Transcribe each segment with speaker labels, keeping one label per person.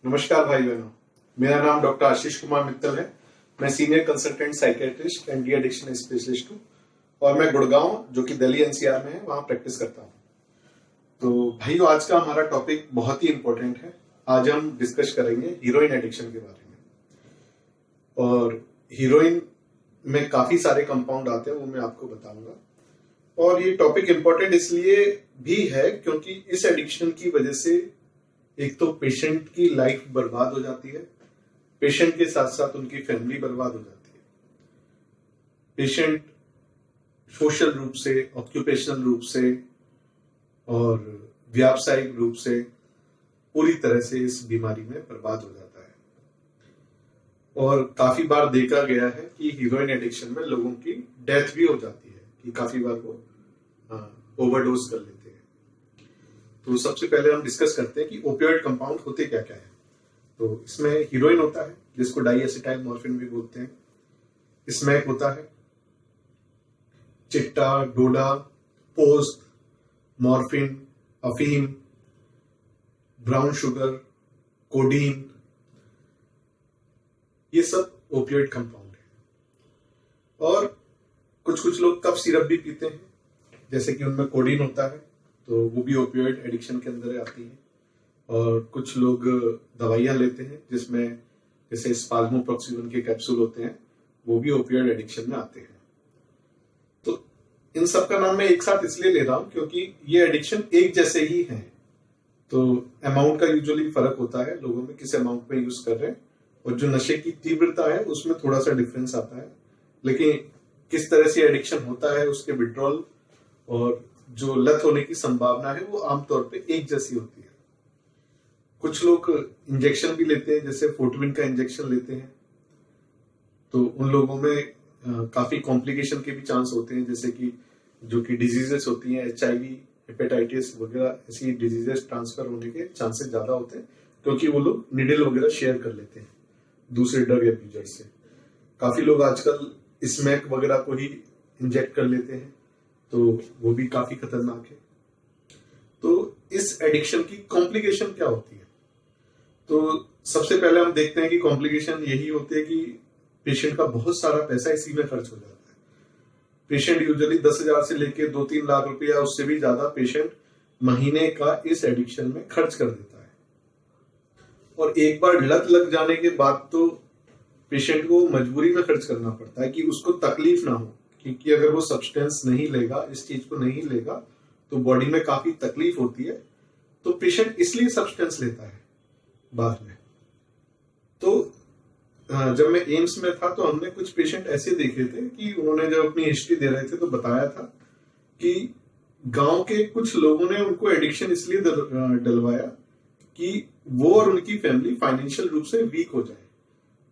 Speaker 1: नमस्कार भाई बहनों, मेरा नाम डॉक्टर आशीष कुमार मित्तल है। मैं senior consultant psychiatrist and de addiction specialist हूँ और मैं गुड़गांव जो कि दिल्ली एनसीआर में है वहां प्रैक्टिस करता हूँ। तो भाइयों, आज का हमारा टॉपिक बहुत ही इंपॉर्टेंट है। आज हम डिस्कस करेंगे हीरोइन एडिक्शन के बारे में। और हीरोइन में काफी सारे कंपाउंड आते हैं, वो मैं आपको बताऊंगा। और ये टॉपिक इंपॉर्टेंट इसलिए भी है क्योंकि इस एडिक्शन की वजह से एक तो पेशेंट की लाइफ बर्बाद हो जाती है, पेशेंट के साथ साथ उनकी फैमिली बर्बाद हो जाती है। पेशेंट सोशल रूप से, ऑक्यूपेशनल रूप से और व्यावसायिक रूप से पूरी तरह से इस बीमारी में बर्बाद हो जाता है। और काफी बार देखा गया है कि हीरोइन एडिक्शन में लोगों की डेथ भी हो जाती है, कि काफी बार वो ओवरडोज कर लेते हैं। तो सबसे पहले हम डिस्कस करते हैं कि ओपियोइड कंपाउंड होते क्या क्या है। तो इसमें हीरोइन होता है, जिसको डाइएसिटाइल मॉर्फिन भी बोलते हैं। स्मैक होता है, चिट्टा, डोडा, पोस्ट, मॉर्फिन, अफीम, ब्राउन शुगर, कोडीन, ये सब ओपियोइड कंपाउंड है। और कुछ लोग कफ सिरप भी पीते हैं, जैसे कि उनमें कोडीन होता है, तो वो भी ओपियोइड एडिक्शन के अंदर आती है। और कुछ लोग दवाइयां लेते हैं जिसमें जैसे स्पाज्मोप्रॉक्सिवन के कैप्सूल होते हैं, वो भी ओपियोइड एडिक्शन में आते हैं। तो इन सब का नाम मैं एक साथ इसलिए ले रहा हूं क्योंकि ये एडिक्शन एक जैसे ही हैं। तो अमाउंट का यूजुअली फर्क होता है लोगों में, किस अमाउंट में यूज कर रहे हैं, और जो नशे की तीव्रता है उसमें थोड़ा सा डिफरेंस आता है। लेकिन किस तरह से एडिक्शन होता है, उसके विड्रॉल और जो लत होने की संभावना है वो आमतौर पे एक जैसी होती है। कुछ लोग इंजेक्शन भी लेते हैं, जैसे फोर्टविन का इंजेक्शन लेते हैं, तो उन लोगों में काफी कॉम्प्लिकेशन के भी चांस होते हैं, जैसे कि जो कि डिजीजेस होती हैं, HIV, हेपेटाइटिस वगैरह, ऐसी डिजीजेस ट्रांसफर होने के चांसेस ज्यादा होते हैं क्योंकि वो लोग निडल वगैरह शेयर कर लेते हैं दूसरे ड्रग एब्यूजर से। काफी लोग आजकल स्मैक वगैरह को ही इंजेक्ट कर लेते हैं, तो वो भी काफी खतरनाक है। तो इस एडिक्शन की कॉम्प्लिकेशन क्या होती है? तो सबसे पहले हम देखते हैं कि कॉम्प्लिकेशन यही होती है कि पेशेंट का बहुत सारा पैसा इसी में खर्च हो जाता है। पेशेंट यूजुअली 10,000 से लेके 2-3 लाख रुपया, उससे भी ज्यादा पेशेंट महीने का इस एडिक्शन में खर्च कर देता है। और एक बार लत लग जाने के बाद तो पेशेंट को मजबूरी में खर्च करना पड़ता है कि उसको तकलीफ ना हो, क्योंकि अगर वो सब्सटेंस नहीं लेगा, इस चीज को नहीं लेगा, तो बॉडी में काफी तकलीफ होती है। तो पेशेंट इसलिए सब्सटेंस लेता है बाद में। तो जब मैं एम्स में था तो हमने कुछ पेशेंट ऐसे देखे थे कि उन्होंने जब अपनी हिस्ट्री दे रहे थे तो बताया था कि गांव के कुछ लोगों ने उनको एडिक्शन इसलिए डलवाया कि वो और उनकी फैमिली फाइनेंशियल रूप से वीक हो जाए।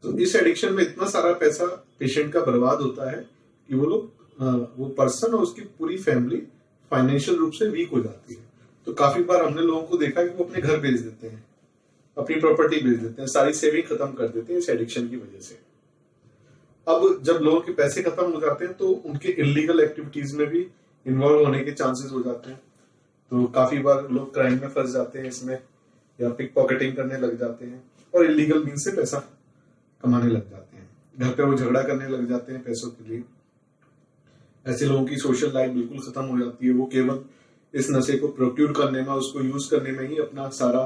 Speaker 1: तो इस एडिक्शन में इतना सारा पैसा पेशेंट का बर्बाद होता है कि वो पर्सन और उसकी पूरी फैमिली फाइनेंशियल रूप से वीक हो जाती है। तो काफी बार हमने लोगों को देखा कि वो अपने घर बेच देते हैं, अपनी प्रॉपर्टी बेच देते हैं, सारी सेविंग खत्म कर देते हैं इस एडिक्शन की वजह से। अब जब लोगों के पैसे खत्म हो जाते हैं तो उनके इलीगल एक्टिविटीज में भी इन्वॉल्व होने के चांसेस हो जाते हैं। तो काफी बार लोग क्राइम में फंस जाते हैं इसमें, या पिक पॉकेटिंग करने लग जाते हैं और इलीगल मीन से पैसा कमाने लग जाते हैं। घर पे वो झगड़ा करने लग जाते हैं पैसों के लिए। ऐसे लोगों की सोशल लाइफ बिल्कुल खत्म हो जाती है। वो केवल इस नशे को प्रोक्यूर करने में, उसको यूज करने में ही अपना सारा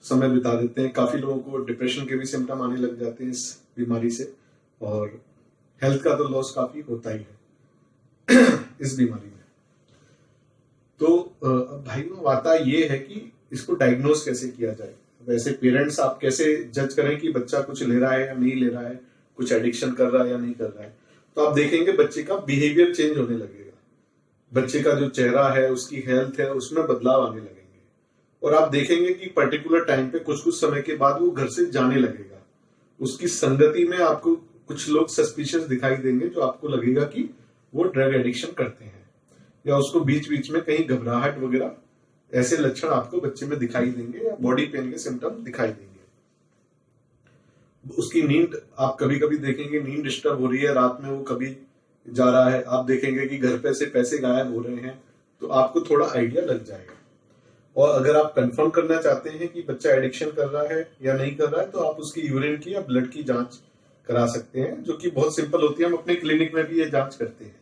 Speaker 1: समय बिता देते हैं। काफी लोगों को डिप्रेशन के भी सिम्टम आने लग जाते हैं इस बीमारी से, और हेल्थ का तो लॉस काफी होता ही है इस बीमारी में। तो भाई बात ये है कि इसको डायग्नोज कैसे किया जाए। वैसे पेरेंट्स आप कैसे जज करें कि बच्चा कुछ ले रहा है या नहीं ले रहा है, कुछ एडिक्शन कर रहा है या नहीं कर रहा है। तो आप देखेंगे बच्चे का बिहेवियर चेंज होने लगेगा, बच्चे का जो चेहरा है, उसकी हेल्थ है, उसमें बदलाव आने लगेंगे। और आप देखेंगे कि पर्टिकुलर टाइम पे कुछ समय के बाद वो घर से जाने लगेगा। उसकी संगति में आपको कुछ लोग सस्पिशियस दिखाई देंगे, जो आपको लगेगा कि वो ड्रग एडिक्शन करते हैं, या उसको बीच बीच में कहीं घबराहट वगैरह ऐसे लक्षण आपको बच्चे में दिखाई देंगे, या बॉडी पेन के सिम्टम दिखाई देंगे। उसकी नींद, आप कभी कभी देखेंगे नींद डिस्टर्ब हो रही है, रात में वो कभी जा रहा है, आप देखेंगे कि घर पे से पैसे गायब हो रहे हैं, तो आपको थोड़ा आइडिया लग जाएगा। और अगर आप कंफर्म करना चाहते हैं कि बच्चा एडिक्शन कर रहा है या नहीं कर रहा है, तो आप उसकी यूरिन की या ब्लड की जांच करा सकते हैं, जो कि बहुत सिंपल होती है। हम अपने क्लिनिक में भी ये जांच करते हैं।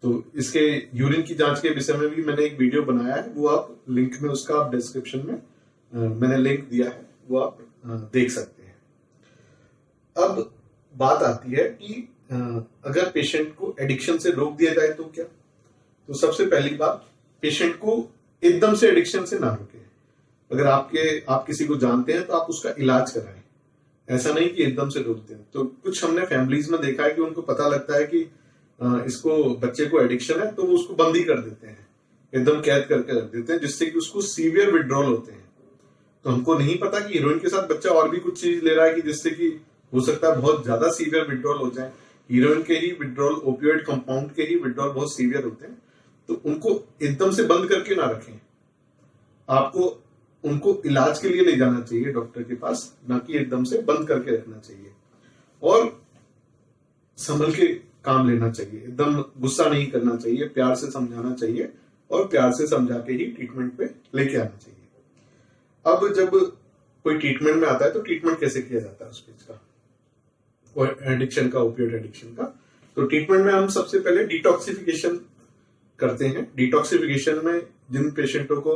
Speaker 1: तो इसके यूरिन की जांच के विषय में भी मैंने एक वीडियो बनाया है, वो आप लिंक में उसका आप डिस्क्रिप्शन में मैंने लिंक दिया है, वो आप देख सकते हैं। अब बात आती है कि अगर पेशेंट को एडिक्शन से रोक दिया जाए तो क्या। तो सबसे पहली बात, पेशेंट को एकदम से एडिक्शन से ना रोके। अगर आप किसी को जानते हैं तो आप उसका इलाज कराएं, ऐसा नहीं कि एकदम से रोक दें। तो कुछ हमने फैमिलीज में देखा है कि उनको पता लगता है कि इसको बच्चे को एडिक्शन है, तो वो उसको बंद ही कर देते हैं, एकदम कैद करके रख देते हैं, जिससे कि उसको सीवियर विड्रॉल होते हैं। तो हमको नहीं पता कि हीरोइन के साथ बच्चा और भी कुछ चीज ले रहा है कि जिससे कि हो सकता है बहुत ज्यादा सीवियर विड्रॉल हो जाए। हीरोइन के ही विड्रॉल, ओपियोइड कंपाउंड के ही विड्रॉल बहुत सीवियर होते हैं। तो उनको एकदम से बंद करके ना रखें, आपको उनको इलाज के लिए ले जाना चाहिए डॉक्टर के पास, ना कि एकदम से बंद करके रखना चाहिए। और संभल के काम लेना चाहिए, एकदम गुस्सा नहीं करना चाहिए, प्यार से समझाना चाहिए और प्यार से समझा के ही ट्रीटमेंट पे लेके आना चाहिए। अब जब कोई ट्रीटमेंट में आता है तो ट्रीटमेंट कैसे किया जाता है उस चीज का, और एडिक्शन का, ओपियोइड एडिक्शन का। तो ट्रीटमेंट में हम सबसे पहले डिटॉक्सिफिकेशन करते हैं। डिटॉक्सिफिकेशन में जिन पेशेंटों को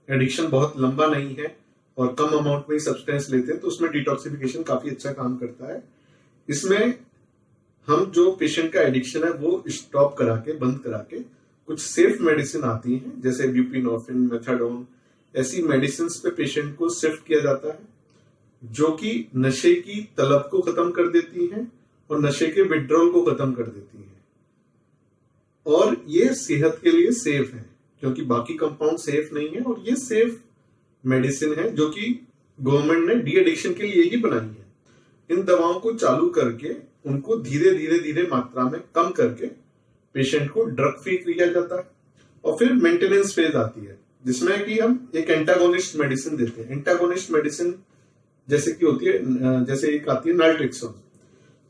Speaker 1: एडिक्शन बहुत लंबा नहीं है और कम अमाउंट में ही सब्सटेंस लेते हैं, तो उसमें डिटॉक्सिफिकेशन काफी अच्छा काम करता है। इसमें हम जो पेशेंट का एडिक्शन है वो स्टॉप करा के, बंद करा के, कुछ सेफ मेडिसिन आती हैं जैसे ब्यूपिनोफिन, मेथाडोन, ऐसी मेडिसिन पे पेशेंट को शिफ्ट किया जाता है, जो कि नशे की तलब को खत्म कर देती हैं और नशे के विड्रॉल को खत्म कर देती हैं। और ये सेहत के लिए सेफ है, क्योंकि बाकी कंपाउंड सेफ नहीं है, और ये सेफ मेडिसिन है जो कि गवर्नमेंट ने डी एडिक्शन के लिए ही बनाई है। इन दवाओं को चालू करके उनको धीरे धीरे धीरे मात्रा में कम करके पेशेंट को ड्रग फ्री किया जाता है। और फिर मेंटेनेंस फेज आती है, जिसमें कि हम एक एंटागोनिस्ट मेडिसिन देते हैं। एंटागोनिस्ट मेडिसिन जैसे कि होती है, जैसे एक आती है नाल्ट्रिक्सोन।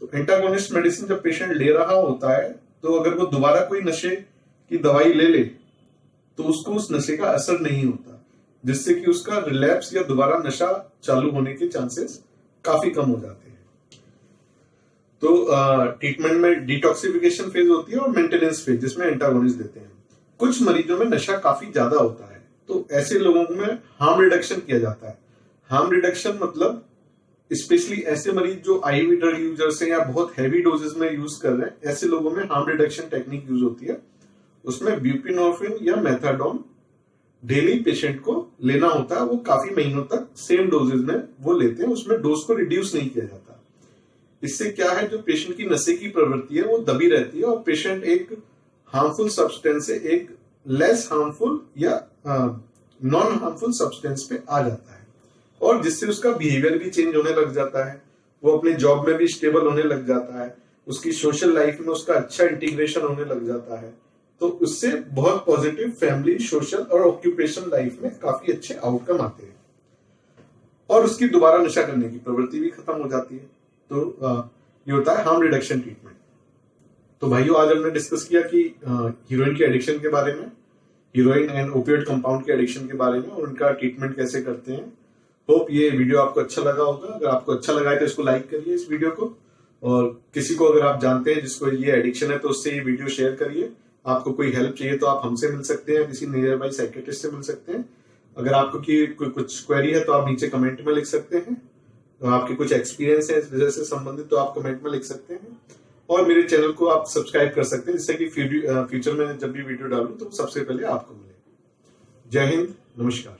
Speaker 1: तो एंटागोनिस्ट मेडिसिन जब पेशेंट ले रहा होता है, तो अगर वो दोबारा कोई नशे की दवाई ले ले तो उसको उस नशे का असर नहीं होता, जिससे कि उसका रिलैप्स या दोबारा नशा चालू होने के चांसेस काफी कम हो जाते हैं। तो ट्रीटमेंट में डिटॉक्सिफिकेशन फेज होती है और मेंटेनेंस फेज, जिसमें एंटागोनिस्ट देते हैं। कुछ मरीजों में नशा काफी ज्यादा होता है, तो ऐसे लोगों में हार्म रिडक्शन किया जाता है। हार्म रिडक्शन मतलब स्पेशली ऐसे मरीज जो आईवी ड्रग यूजर्स हैं या बहुत हैवी डोजेस में यूज कर रहे हैं, ऐसे लोगों में हार्म रिडक्शन टेक्निक यूज होती है। उसमें ब्यूपिनोफिन या मेथाडोन डेली पेशेंट को लेना होता है। वो काफी महीनों तक सेम डोजेज में वो लेते हैं, उसमें डोज को रिड्यूस नहीं किया जाता। इससे क्या है, जो पेशेंट की नशे की प्रवृत्ति है वो दबी रहती है, और पेशेंट एक हार्मफुल सब्सटेंस से एक लेस हार्मफुल या नॉन हार्मफुल सब्सटेंस पे आ जाता है, और जिससे उसका बिहेवियर भी चेंज होने लग जाता है, वो अपने जॉब में भी स्टेबल होने लग जाता है, उसकी सोशल लाइफ में उसका अच्छा इंटीग्रेशन होने लग जाता है। तो उससे बहुत पॉजिटिव फैमिली, सोशल और ऑक्यूपेशन लाइफ में काफी अच्छे आउटकम आते हैं, और उसकी दोबारा नशा करने की प्रवृत्ति भी खत्म हो जाती है। तो ये होता है हार्म रिडक्शन ट्रीटमेंट। तो भाइयों, आज हमने डिस्कस किया कि हीरोइन के एडिक्शन के बारे में, हीरोइन एंड ओपियोइड कंपाउंड के एडिक्शन के बारे में, और उनका ट्रीटमेंट कैसे करते हैं। होप ये वीडियो आपको अच्छा लगा होगा। अगर आपको अच्छा लगा है तो इसको लाइक करिए इस वीडियो को, और किसी को अगर आप जानते हैं जिसको ये एडिक्शन है तो उससे ये वीडियो शेयर करिए। आपको कोई हेल्प चाहिए तो आप हमसे मिल सकते हैं, किसी नियर बाई साइकियाट्रिस्ट से मिल सकते हैं। अगर आपको कोई कुछ क्वेरी है तो आप नीचे कमेंट में लिख सकते हैं, तो आपके कुछ एक्सपीरियंस है इस वजह से संबंधित तो आप कमेंट में लिख सकते हैं। और मेरे चैनल को आप सब्सक्राइब कर सकते हैं, जिससे कि फ्यूचर में जब भी वीडियो डालूं तो सबसे पहले आपको मिले। जय हिंद, नमस्कार।